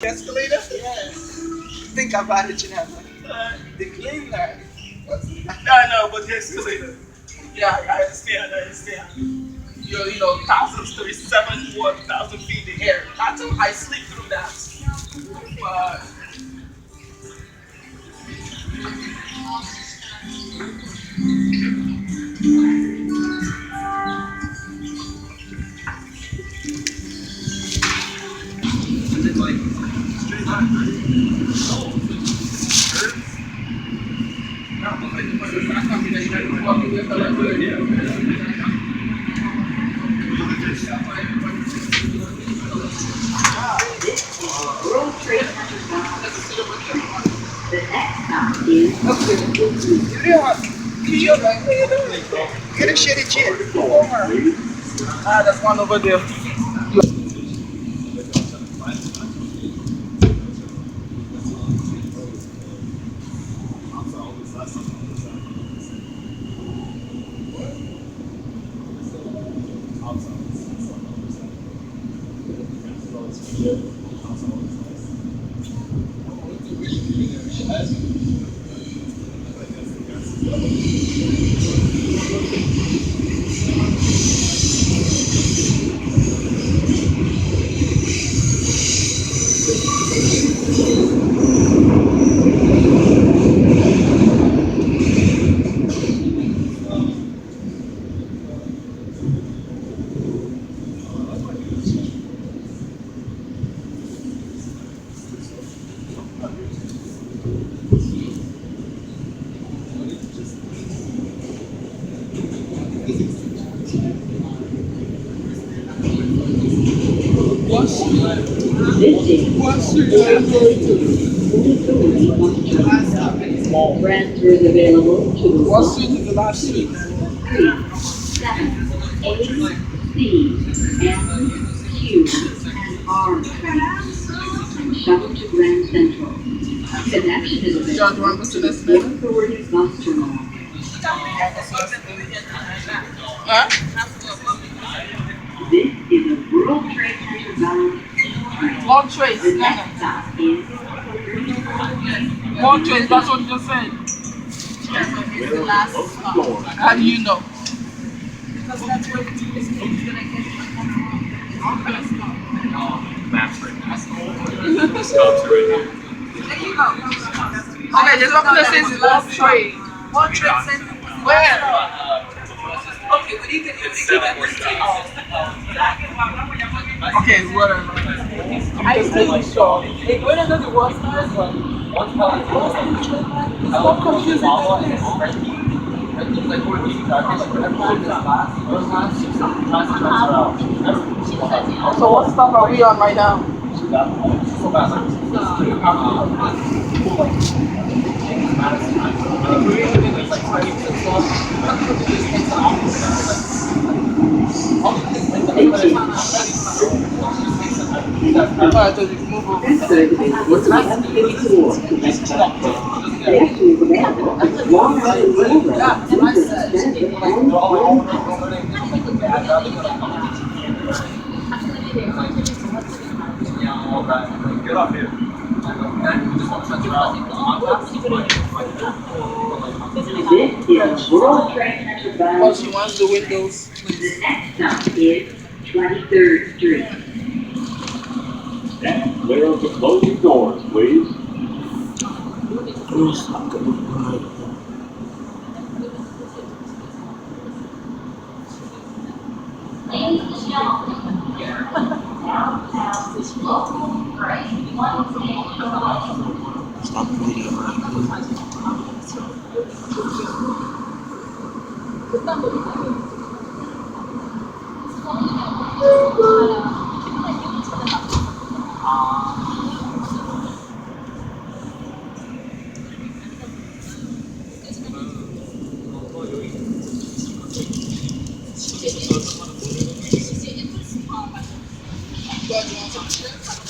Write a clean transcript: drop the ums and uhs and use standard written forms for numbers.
Escalator? Think about it, you know. The cleaner. I know, but the escalator. Yeah, I understand. I understand. Thousands, 37, 1,000 feet in the air. I sleep through that. But is it like straight line? No, but like the first company that you had to walk with, I like good. World Trade Center bound. The next stop is Get a shitty jet. Ah, that's one over there. transfers available to What suite is the last suite? 3, 7, 8, C, M, Q, and R. Shuttle to Grand Central. Connection is available John, do you want to go to the to next Port Authority Bus Terminal. Huh? This is a World Trade Center bound train. Long trace. The next stop is Long trace, that's what you just said. It's the last stop. How do you know? Because that's where the is going to get Maps right now. Stops right here. There you go. Okay, there's nothing that says long trace. One trade center. Where? Okay, but you can Okay, whatever. I'm just making sure. Hey, when I know the worst part, it's so confusing. So what stuff are we on right now? Alright, so we can move over. Long Island Get off here. This is World Trade Center Oh, bound. she wants the windows. The next stop is 23rd Street. And clear of the closing doors, please. Ladies and gentlemen, now past this local grade 1 station Stop the video. You guys want some chips?